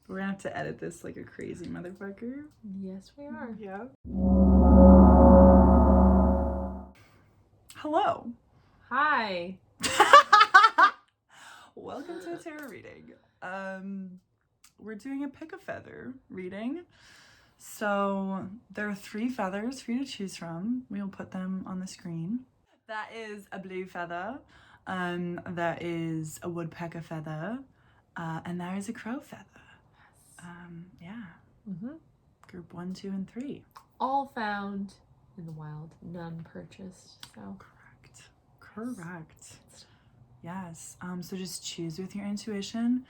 We're gonna have to edit this like a crazy motherfucker. Yes, we are. Yeah. Hello. Hi. Welcome to a tarot reading. We're doing a pick a feather reading. So there are 3 feathers for you to choose from. We'll put them on the screen. That is a blue feather. That is a woodpecker feather. And there is a crow feather. Yeah. Mm-hmm. Group 1, 2, and 3. All found in the wild, none purchased. So Correct. Yes. So just choose with your intuition.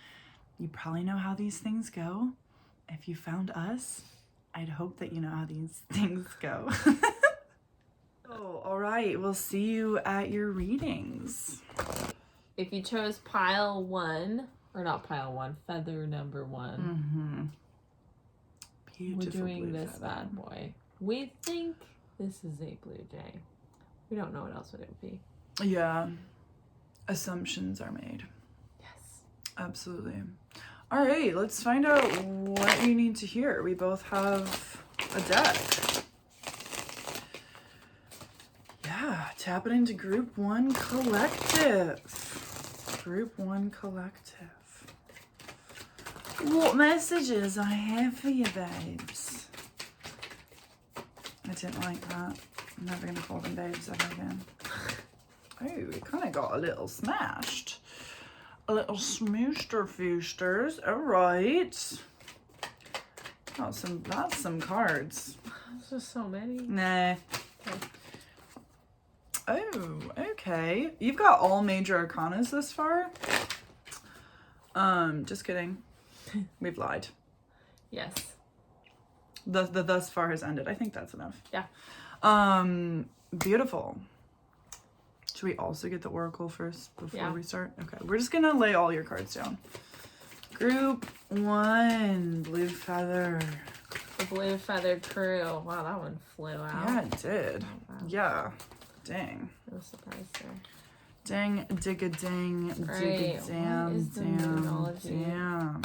You probably know how these things go. If you found us, I'd hope that you know how these things go. Oh, all right. We'll see you at your readings. if you chose pile 1, or not pile 1, feather number 1, Beautiful. we're doing blue this feather. bad boy. We think this is a blue jay. We don't know what else would it be. Yeah. Assumptions are made. Yes. Absolutely. All right, let's find out what you need to hear. We both have a deck. Yeah, tap it into Group 1 Collective. Group 1 Collective. What messages I have for you, babes? I didn't like that. I'm never going to call them babes ever again. Oh, it kind of got a little smashed. A little smooster-foosters. All right. Oh, that's some cards. There's just so many. Nah. Oh, okay. You've got all major arcanas this far. Just kidding. We've lied. Yes. The thus far has ended. I think that's enough. Yeah. Beautiful. Should we also get the oracle first before Yeah. we start? Okay, we're just gonna lay all your cards down. Group 1, blue feather. The blue feathered crew. Wow, that one flew out. Yeah, it did. Oh, wow. Yeah. Dang. I was surprised there. Dang, dig a dang, dig a Right, what damn, is the damn, Moonology? damn.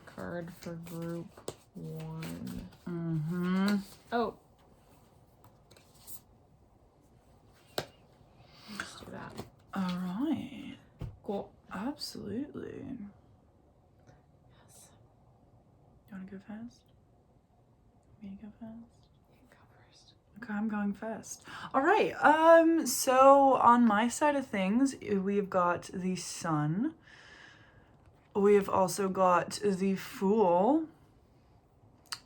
Card for group 1. Mm-hmm. Oh. Let's do that. All right. Cool. Absolutely. Yes. You want to go fast? Me to go fast? You can go first. Okay, I'm going fast. All right. So on my side of things, we've got the Sun. We've also got the Fool.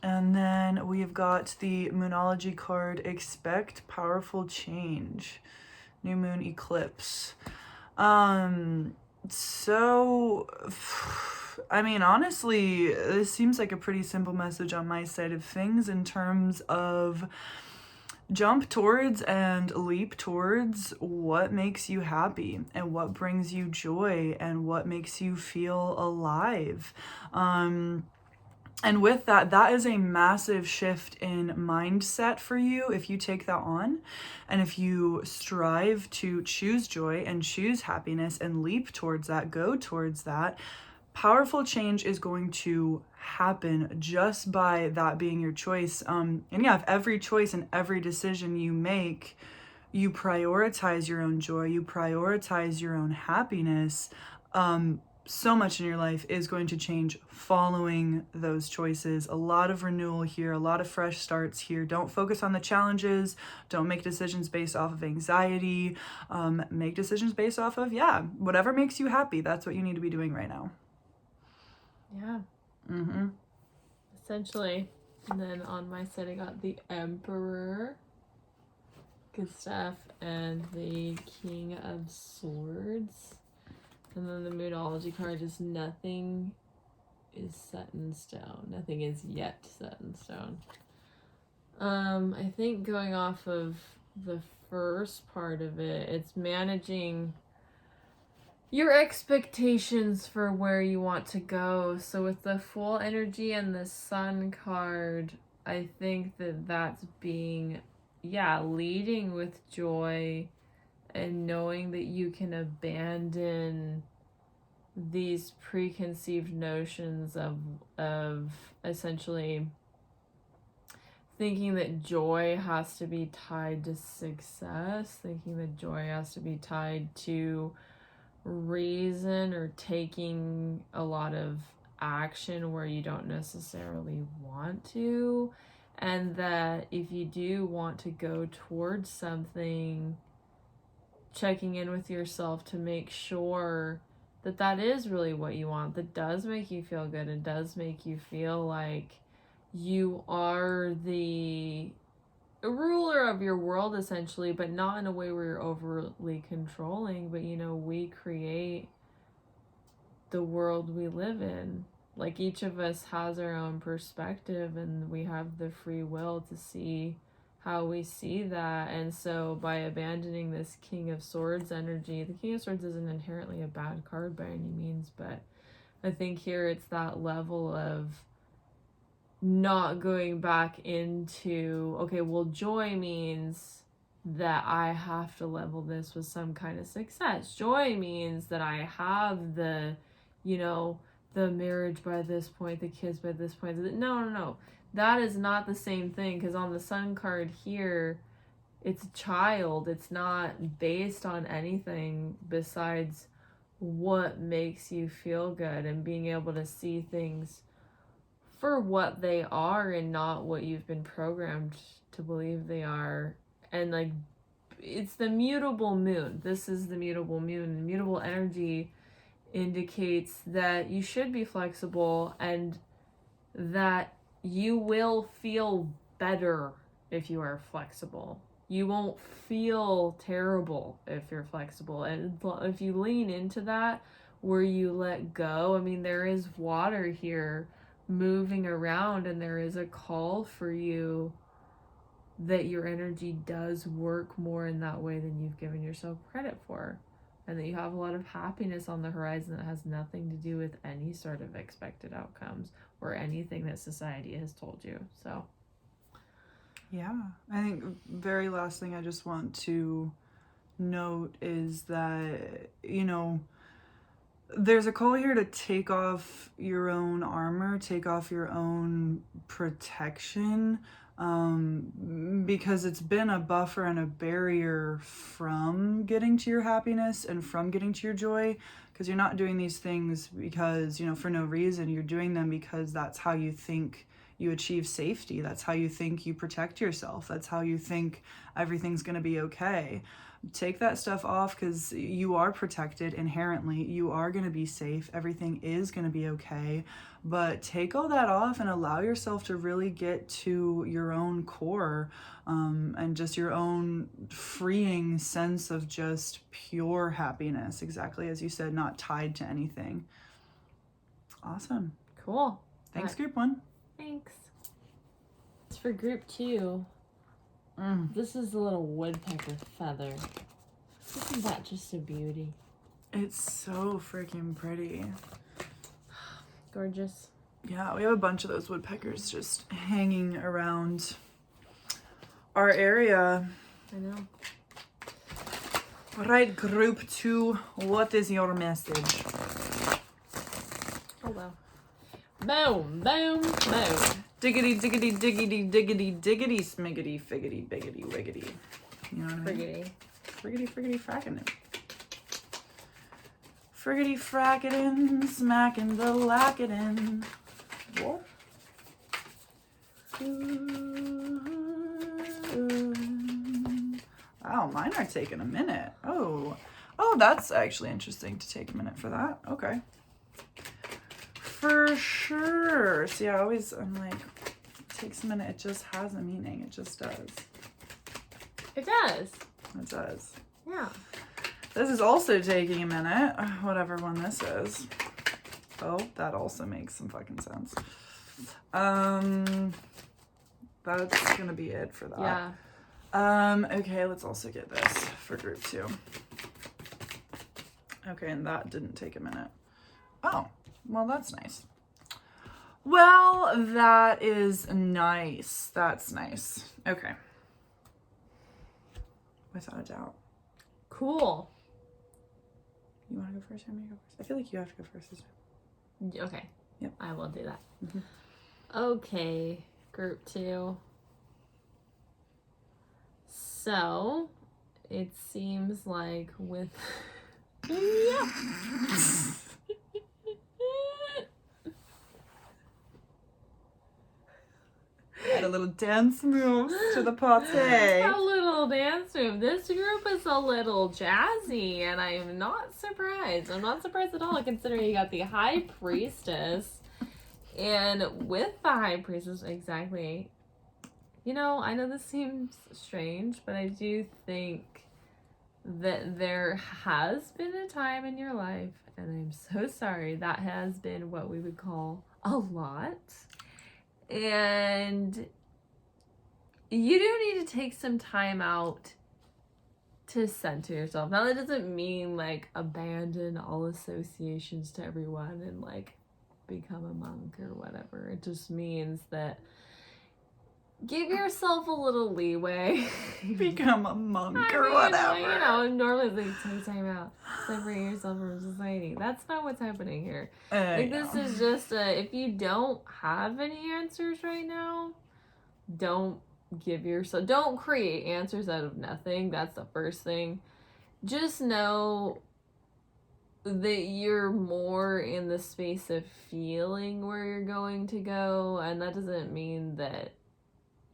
And then we've got the Moonology card, Expect Powerful Change. New Moon Eclipse. So, I mean, honestly, this seems like a pretty simple message on my side of things in terms of jump towards and leap towards what makes you happy and what brings you joy and what makes you feel alive. And with that, that is a massive shift in mindset for you if you take that on. And if you strive to choose joy and choose happiness and leap towards that, go towards that, powerful change is going to happen just by that being your choice. And yeah, if every choice and every decision you make, you prioritize your own joy, you prioritize your own happiness, so much in your life is going to change following those choices. A lot of renewal here, a lot of fresh starts here. Don't focus on the challenges. Don't make decisions based off of anxiety. Make decisions based off of, whatever makes you happy. That's what you need to be doing right now. Yeah. Mm-hmm. Essentially. And then on my side, I got the Emperor. Good stuff. And the King of Swords. And then the Moonology card is nothing is set in stone. Nothing is yet set in stone. I think going off of the first part of it, it's managing your expectations for where you want to go. So with the Fool energy and the Sun card, I think that that's being, leading with joy and knowing that you can abandon these preconceived notions of essentially thinking that joy has to be tied to success, thinking that joy has to be tied to reason or taking a lot of action where you don't necessarily want to, and that if you do want to go towards something, checking in with yourself to make sure that that is really what you want, that does make you feel good, it does make you feel like you are the ruler of your world, essentially, but not in a way where you're overly controlling, but we create the world we live in. Like, each of us has our own perspective, and we have the free will to see how we see that. And so by abandoning this King of Swords energy, the King of Swords isn't inherently a bad card by any means, but I think here it's that level of not going back into, okay, well, joy means that I have to level this with some kind of success. Joy means that I have the, the marriage by this point, the kids by this point. No. That is not the same thing, because on the Sun card here, it's a child. It's not based on anything besides what makes you feel good and being able to see things for what they are and not what you've been programmed to believe they are. And like, it's the mutable moon. This is the mutable moon. The mutable energy indicates that you should be flexible and that you will feel better if you are flexible. You won't feel terrible if you're flexible. And if you lean into that, where you let go, I mean, there is water here moving around, and there is a call for you that your energy does work more in that way than you've given yourself credit for, and that you have a lot of happiness on the horizon that has nothing to do with any sort of expected outcomes or anything that society has told you. So yeah, I think very last thing I just want to note is that, there's a call here to take off your own armor, take off your own protection, because it's been a buffer and a barrier from getting to your happiness and from getting to your joy, because you're not doing these things because, for no reason. You're doing them because that's how you think you achieve safety. That's how you think you protect yourself. That's how you think everything's going to be okay. Take that stuff off, because you are protected inherently. You are going to be safe. Everything is going to be okay. But take all that off and allow yourself to really get to your own core, and just your own freeing sense of just pure happiness. Exactly as you said, not tied to anything. Awesome. cool. Thanks, group 1. Thanks. It's for group 2. This is the little woodpecker feather. Isn't that just a beauty? It's so freaking pretty. Gorgeous. Yeah, we have a bunch of those woodpeckers just hanging around our area. I know. All right, group 2, what is your message? Oh, wow. Boom, boom, boom. Diggity, diggity, diggity, diggity, diggity, smiggity, figgity, biggity, wiggity. You know what I mean? Friggity. Friggity, friggity, frackin' it. Friggity, frackin', smackin' the lackin'. What? Wow, mine are taking a minute. Oh, that's actually interesting to take a minute for that. Okay. For sure. See, I'm like, it takes a minute. It just has a meaning. It just does. It does. It does. Yeah. This is also taking a minute. Whatever one this is. Oh, that also makes some fucking sense. That's gonna be it for that. Yeah. Okay, let's also get this for group 2. Okay, and that didn't take a minute. Oh, well, that's nice. Well, that is nice. That's nice. Okay. Without a doubt. Cool. You want to go first? I'm going to go first. I feel like you have to go first this time. Okay. Yep. I will do that. Mm-hmm. Okay, group 2. So, it seems like with... Add a little dance moves to the party. A little dance move. This group is a little jazzy, and I am not surprised. I'm not surprised at all, considering you got the High Priestess. And with the High Priestess, exactly. You know, I know this seems strange, but I do think that there has been a time in your life, and I'm so sorry, that has been what we would call a lot. And you do need to take some time out to center yourself. Now, that doesn't mean, like, abandon all associations to everyone and, like, become a monk or whatever. It just means that give yourself a little leeway. Become a monk or whatever. You know, normally they take time out. Separate yourself from society. That's not what's happening here. Like, this is just if you don't have any answers right now, don't create answers out of nothing. That's the first thing. Just know that you're more in the space of feeling where you're going to go, and that doesn't mean that,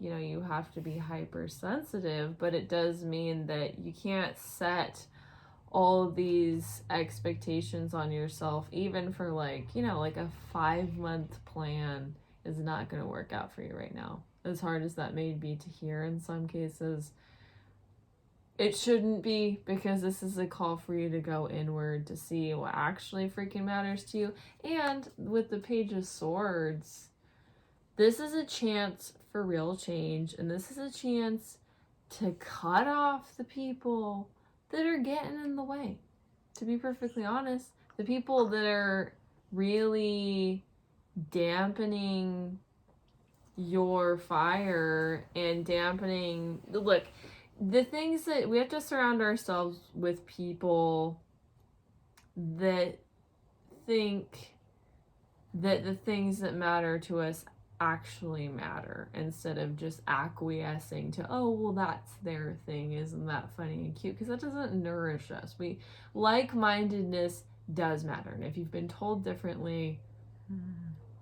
you know, you have to be hypersensitive, but it does mean that you can't set all these expectations on yourself, even for, like, you know, like a 5-month plan is not going to work out for you right now. As hard as that may be to hear in some cases, it shouldn't be, because this is a call for you to go inward to see what actually freaking matters to you. And with the Page of Swords, this is a chance for real change, and this is a chance to cut off the people that are getting in the way. To be perfectly honest, the people that are really dampening your fire and dampening... Look, the things that we have to surround ourselves with, people that think that the things that matter to us actually matter, instead of just acquiescing to, oh, well, that's their thing, isn't that funny and cute? Because that doesn't nourish us. Like-mindedness does matter, and if you've been told differently,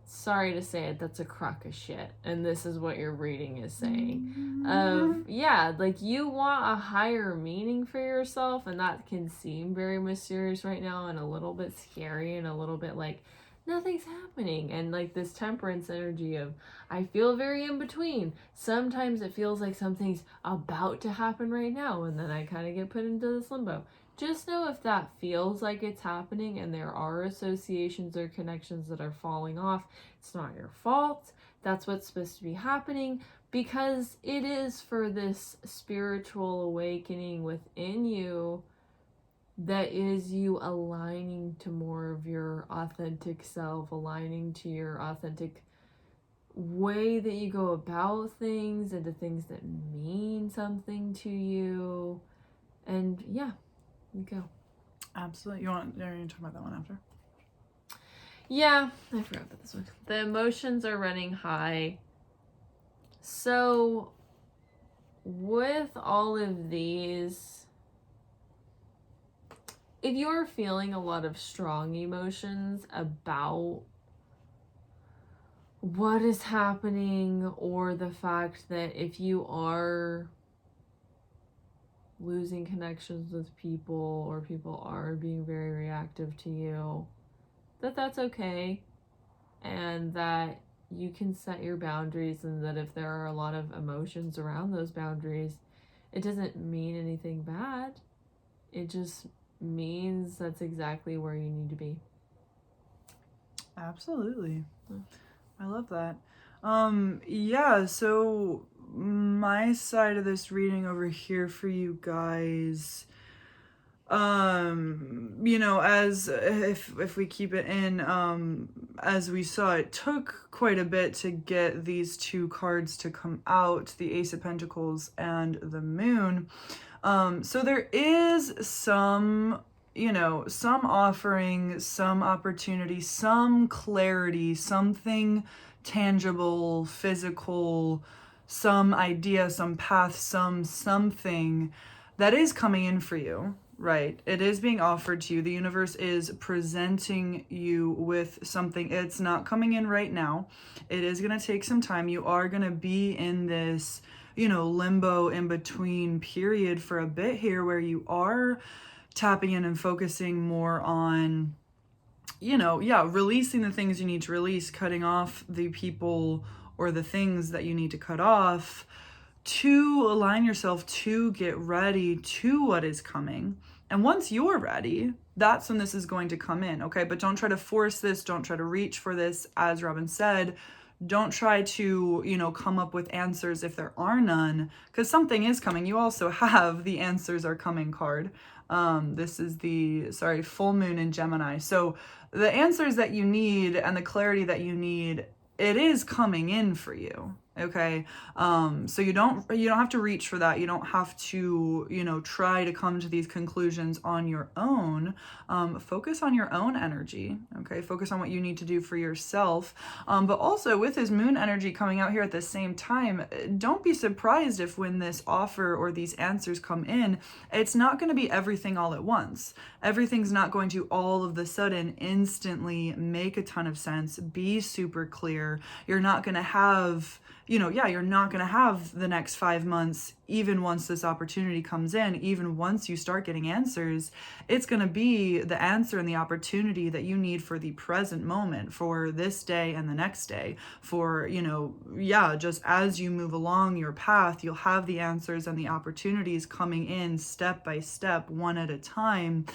sorry to say it, that's a crock of shit. And this is what your reading is saying. Yeah, like, you want a higher meaning for yourself, and that can seem very mysterious right now and a little bit scary and a little bit like nothing's happening. And like this Temperance energy of, I feel very in between. Sometimes it feels like something's about to happen right now, and then I kind of get put into this limbo. Just know if that feels like it's happening and there are associations or connections that are falling off, it's not your fault. That's what's supposed to be happening, because it is for this spiritual awakening within you that is you aligning to more of your authentic self, aligning to your authentic way that you go about things and to things that mean something to you. And yeah. Go. Absolutely. Are you going to talk about that one after? Yeah, I forgot about this one. The emotions are running high. So, with all of these, if you're feeling a lot of strong emotions about what is happening, or the fact that if you are losing connections with people, or people are being very reactive to you, that's okay, and that you can set your boundaries, and that if there are a lot of emotions around those boundaries, it doesn't mean anything bad. It just means that's exactly where you need to be. Absolutely. I love that. Yeah, so my side of this reading over here for you guys, you know, as if we keep it in, as we saw, it took quite a bit to get these two cards to come out, the Ace of Pentacles and the Moon. So there is some you know, some offering, some opportunity, some clarity, something tangible, physical, some idea, some path, something that is coming in for you, right? It is being offered to you. The universe is presenting you with something. It's not coming in right now. It is going to take some time. You are going to be in this, you know, limbo in between period for a bit here where you are tapping in and focusing more on, you know, releasing the things you need to release, cutting off the people or the things that you need to cut off to align yourself to get ready to what is coming. And once you're ready, that's when this is going to come in, okay? But don't try to force this. Don't try to reach for this. As Robyn said, don't try to, you know, come up with answers if there are none, because something is coming. You also have the answers are coming card. This is the, full moon in Gemini. So the answers that you need and the clarity that you need, it is coming in for you. Okay. So you don't have to reach for that. You don't have to, you know, try to come to these conclusions on your own. Focus on your own energy. Okay. Focus on what you need to do for yourself. But also with this moon energy coming out here at the same time, don't be surprised if when this offer or these answers come in, it's not going to be everything all at once. Everything's not going to all of the sudden instantly make a ton of sense, be super clear. You're not going to have, you know, you're not going to have the next 5 months, even once this opportunity comes in, even once you start getting answers, it's going to be the answer and the opportunity that you need for the present moment, for this day and the next day, for, you know, just as you move along your path, you'll have the answers and the opportunities coming in step by step, one at a time.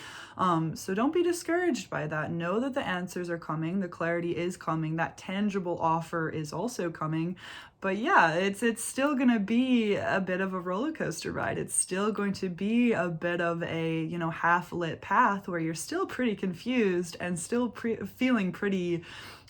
So don't be discouraged by that. Know that the answers are coming, the clarity is coming, that tangible offer is also coming. But it's still going to be a bit of a roller coaster ride. It's still going to be a bit of a, you know, half-lit path where you're still pretty confused and still feeling pretty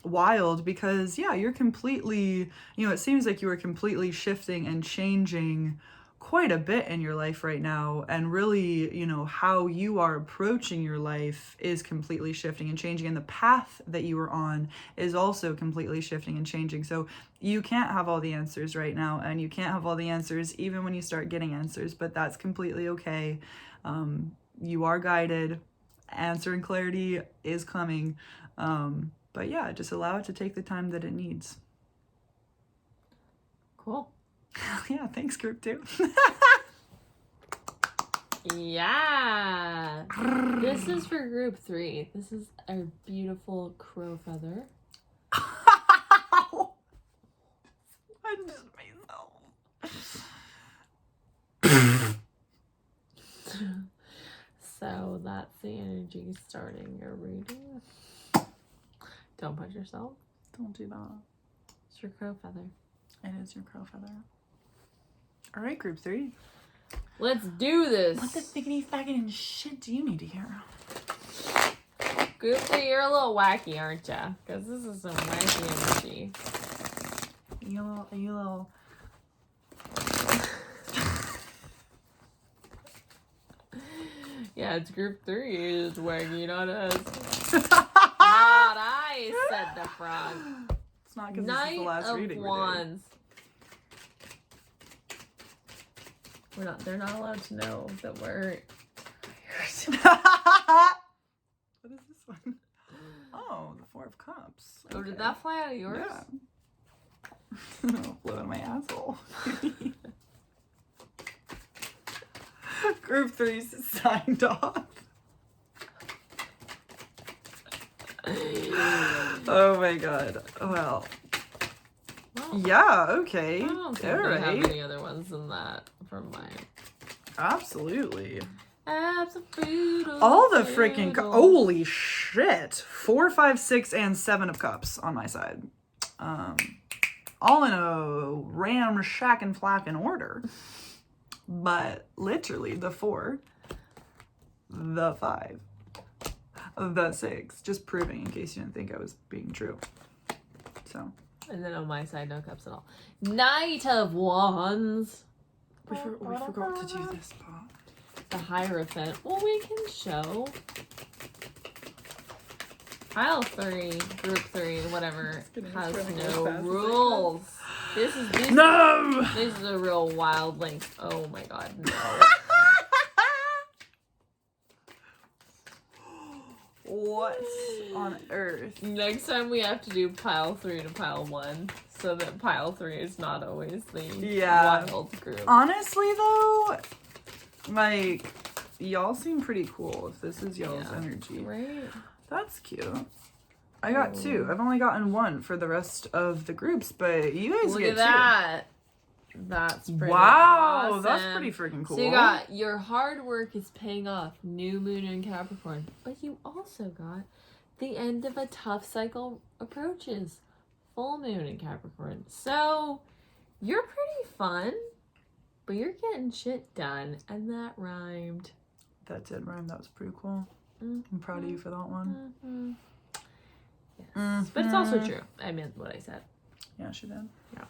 wild because, you're completely, you know, it seems like you are completely shifting and changing quite a bit in your life right now, and really, you know, how you are approaching your life is completely shifting and changing, and the path that you are on is also completely shifting and changing. So you can't have all the answers right now, and you can't have all the answers even when you start getting answers, but that's completely okay. You are guided. Answer and clarity is coming. But just allow it to take the time that it needs. Cool. Thanks, group 2. Yeah. This is for group 3. This is our beautiful crow feather. I just myself. So that's the energy starting your reading. Don't punch yourself. Don't do that. It's your crow feather. It is your crow feather. All right, group 3. Let's do this. What the figgity faggot and shit do you need to hear? Group 3, you're a little wacky, aren't ya? Because this is some wacky energy. You little. Yeah, it's group 3. It's wacky, not us. Not I, said the frog. It's not because this is the last reading we're doing. They're not allowed to know that we're What is this one? Oh, the 4 of Cups. Oh, did that fly out of yours? Yeah. Blew in my asshole. Group 3's signed off. Oh my god. Well. Okay. I don't think all we right. have any other ones than that from mine. Absolutely. Absolutely. All the freaking holy shit. 4, 5, 6, and 7 of Cups on my side. All in a ramshack and flacking order. But literally the 4, the 5, the 6, just proving in case you didn't think I was being true. So. And then on my side, no cups at all. Knight of Wands. We forgot to do this part. the Hierophant. Well, we can show pile 3, group 3, whatever, has no rules. This is a real wild link. Oh my god, no. What on earth? Next time we have to do pile 3 to pile 1, so that pile 3 is not always the wild group. Honestly, though, like, y'all seem pretty cool if this is y'all's energy. Right? That's cute. I got 2. I've only gotten 1 for the rest of the groups, but you guys Look get at that. That's pretty wow, awesome. that's pretty freaking cool. So you got your hard work is paying off, new moon in Capricorn, but you also got the end of a tough cycle approaches, full moon in Capricorn. So you're pretty fun, but you're getting shit done, and that rhymed. That did rhyme. That was pretty cool. I'm proud of you for that one. Mm-hmm. Yes. But it's also true. I meant what I said. Yeah, she did. Yeah.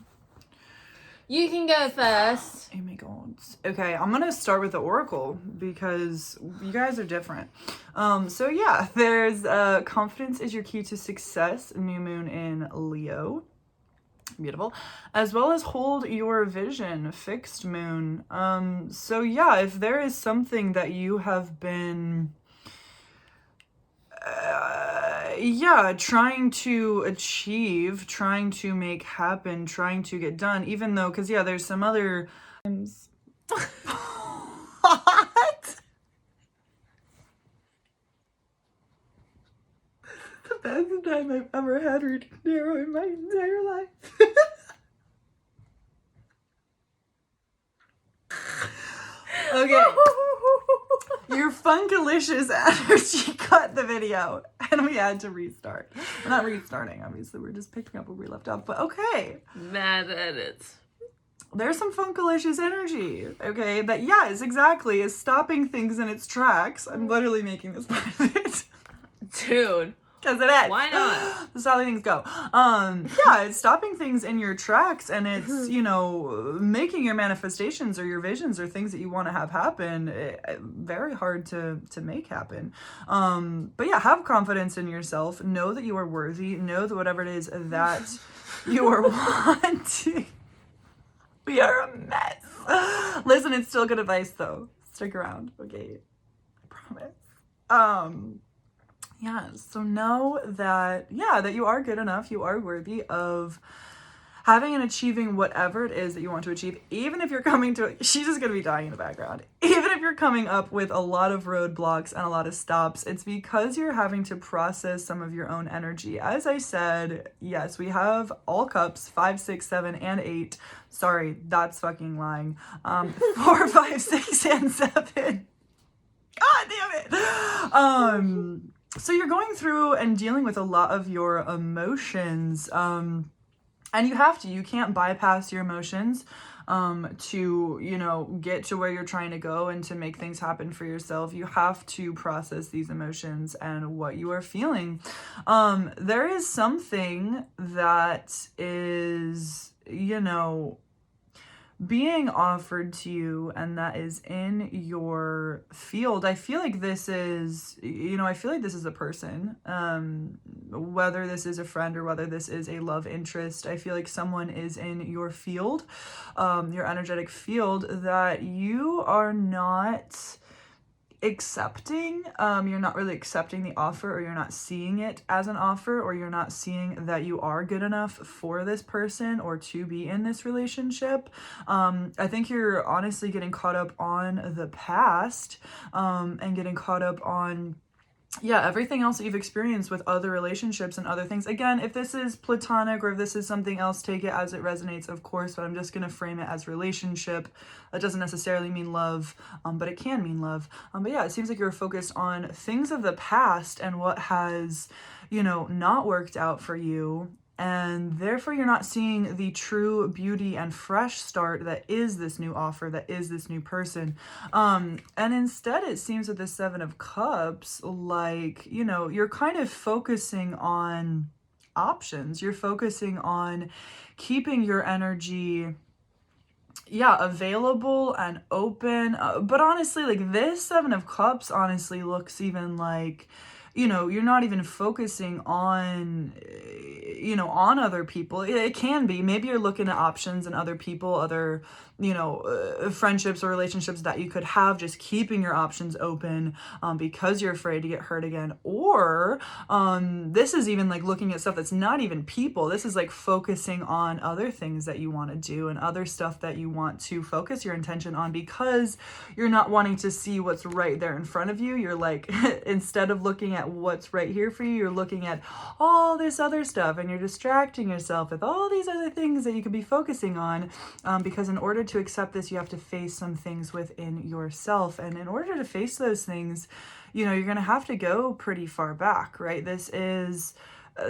You can go first. Oh my god. Okay, I'm gonna start with the Oracle because you guys are different. So yeah, there's confidence is your key to success, new moon in Leo. Beautiful. As well as hold your vision, fixed moon. So yeah, if there is something that you have been trying to achieve, trying to make happen, trying to get done, even though, because there's some other times. What? The best time I've ever had reading tarot in my entire life. Okay. Your funkalicious energy cut the video and we had to restart. We're not restarting, obviously. We're just picking up where we left off. But okay. Mad edits. There's some funkalicious energy, okay? That, yes, exactly, is stopping things in its tracks. I'm literally making this part of it. Dude. Because it is. Why not? That's how things go. Yeah, it's stopping things in your tracks, and it's, making your manifestations or your visions or things that you want to have happen very hard to make happen. But yeah, have confidence in yourself. Know that you are worthy. Know that whatever it is that you are wanting. We are a mess. Listen, it's still good advice, though. Stick around, okay? I promise. Yeah, so know that, that you are good enough, you are worthy of having and achieving whatever it is that you want to achieve, even if you're coming to, she's just going to be dying in the background, even if you're coming up with a lot of roadblocks and a lot of stops, it's because you're having to process some of your own energy. As I said, yes, we have all cups, 5, 6, 7, and 8. Sorry, that's fucking lying. 4, 5, 6, and 7. God damn it! So you're going through and dealing with a lot of your emotions, and you can't bypass your emotions, to, get to where you're trying to go and to make things happen for yourself. You have to process these emotions and what you are feeling. There is something that is, being offered to you, and that is in your field. I feel like this is, a person, whether this is a friend or whether this is a love interest. I feel like someone is in your field, your energetic field, that you are not accepting. You're not really accepting the offer, or you're not seeing it as an offer, or you're not seeing that you are good enough for this person or to be in this relationship. I think you're honestly getting caught up on the past, and getting caught up on everything else that you've experienced with other relationships and other things. Again, if this is platonic or if this is something else, take it as it resonates, of course, but I'm just going to frame it as relationship. That doesn't necessarily mean love, but it can mean love. But yeah, it seems like you're focused on things of the past and what has, not worked out for you. And therefore you're not seeing the true beauty and fresh start that is this new offer, that is this new person. And instead it seems with the 7 of Cups, like, you're kind of focusing on options. You're focusing on keeping your energy, yeah, available and open. But honestly, like this Seven of Cups honestly looks even like, you're not even focusing on, on other people. It can be. Maybe you're looking at options and other people, other, friendships or relationships that you could have, just keeping your options open because you're afraid to get hurt again. Or this is even like looking at stuff that's not even people. This is like focusing on other things that you want to do and other stuff that you want to focus your intention on, because you're not wanting to see what's right there in front of you. You're like, instead of looking at what's right here for you, you're looking at all this other stuff, and you're distracting yourself with all these other things that you could be focusing on, because in order to accept this, you have to face some things within yourself. And in order to face those things, you're going to have to go pretty far back, right?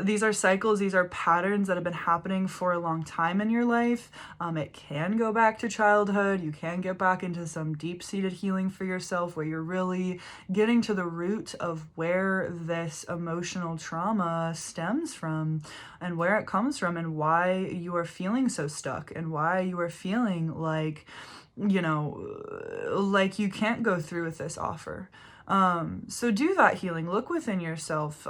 These are cycles, these are patterns that have been happening for a long time in your life. It can go back to childhood. You can get back into some deep-seated healing for yourself, where you're really getting to the root of where this emotional trauma stems from and where it comes from and why you are feeling so stuck and why you are feeling like, like you can't go through with this offer. So do that healing. Look within yourself.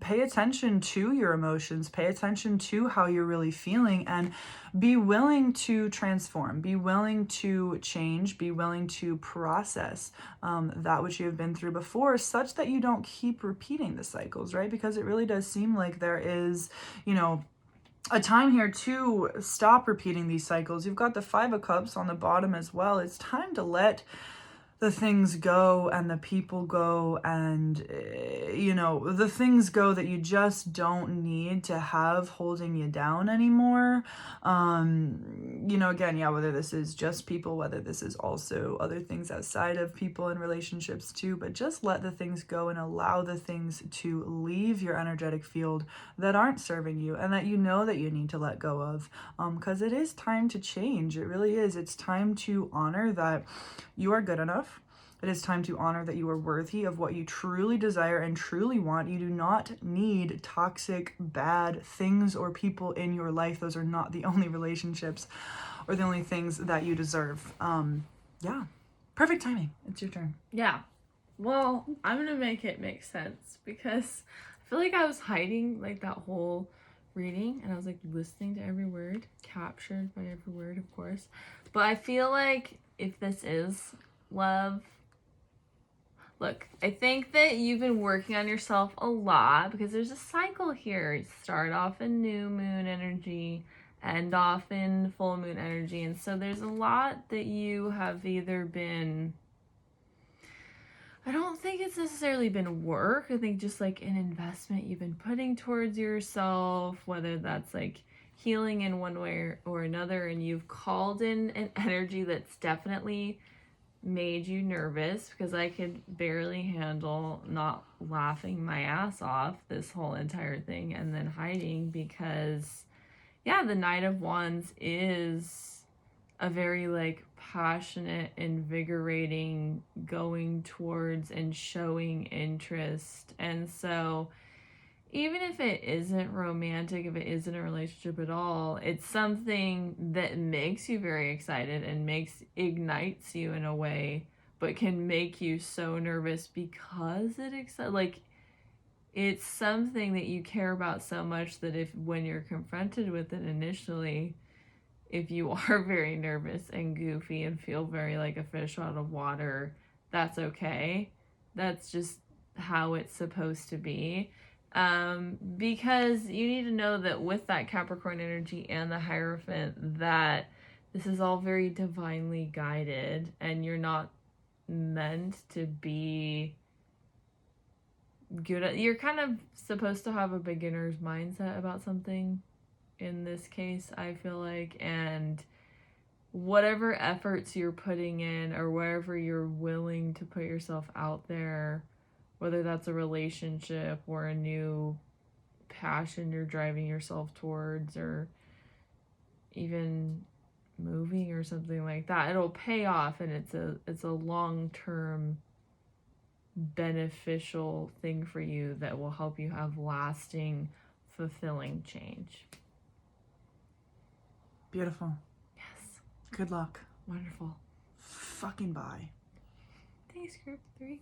Pay attention to your emotions. Pay attention to how you're really feeling, and be willing to transform. Be willing to change. Be willing to process that which you have been through before, such that you don't keep repeating the cycles, right? Because it really does seem like there is, a time here to stop repeating these cycles. You've got the Five of Cups on the bottom as well. It's time to let the things go and the people go, and the things go that you just don't need to have holding you down anymore. Again, yeah, whether this is just people, whether this is also other things outside of people and relationships too, but just let the things go and allow the things to leave your energetic field that aren't serving you and that that you need to let go of, because it is time to change. It really is. It's time to honor that you are good enough. It is time to honor that you are worthy of what you truly desire and truly want. You do not need toxic, bad things or people in your life. Those are not the only relationships or the only things that you deserve. Yeah. Perfect timing. It's your turn. Yeah. Well, I'm going to make it make sense, because I feel like I was hiding like that whole reading, and I was like listening to every word, captured by every word, of course. But I feel like if this is love, look, I think that you've been working on yourself a lot, because there's a cycle here. You start off in new moon energy, end off in full moon energy. And so there's a lot that you have either been, I don't think it's necessarily been work. I think just like an investment you've been putting towards yourself, whether that's like healing in one way or another. And you've called in an energy that's definitely made you nervous, because I could barely handle not laughing my ass off this whole entire thing and then hiding, because yeah, the Knight of Wands is a very like passionate, invigorating, going towards and showing interest. And so even if it isn't romantic, if it isn't a relationship at all, it's something that makes you very excited and ignites you in a way, but can make you so nervous because it's something that you care about so much that when you're confronted with it initially, if you are very nervous and goofy and feel very like a fish out of water, that's okay. That's just how it's supposed to be. Because you need to know that with that Capricorn energy and the Hierophant, that this is all very divinely guided, and you're not meant to be good at, you're kind of supposed to have a beginner's mindset about something in this case, I feel like, and whatever efforts you're putting in or wherever you're willing to put yourself out there, whether that's a relationship or a new passion you're driving yourself towards, or even moving or something like that, it'll pay off, and it's a long-term beneficial thing for you that will help you have lasting, fulfilling change. Beautiful. Yes. Good luck. Wonderful. Fucking bye. Thanks, group 3.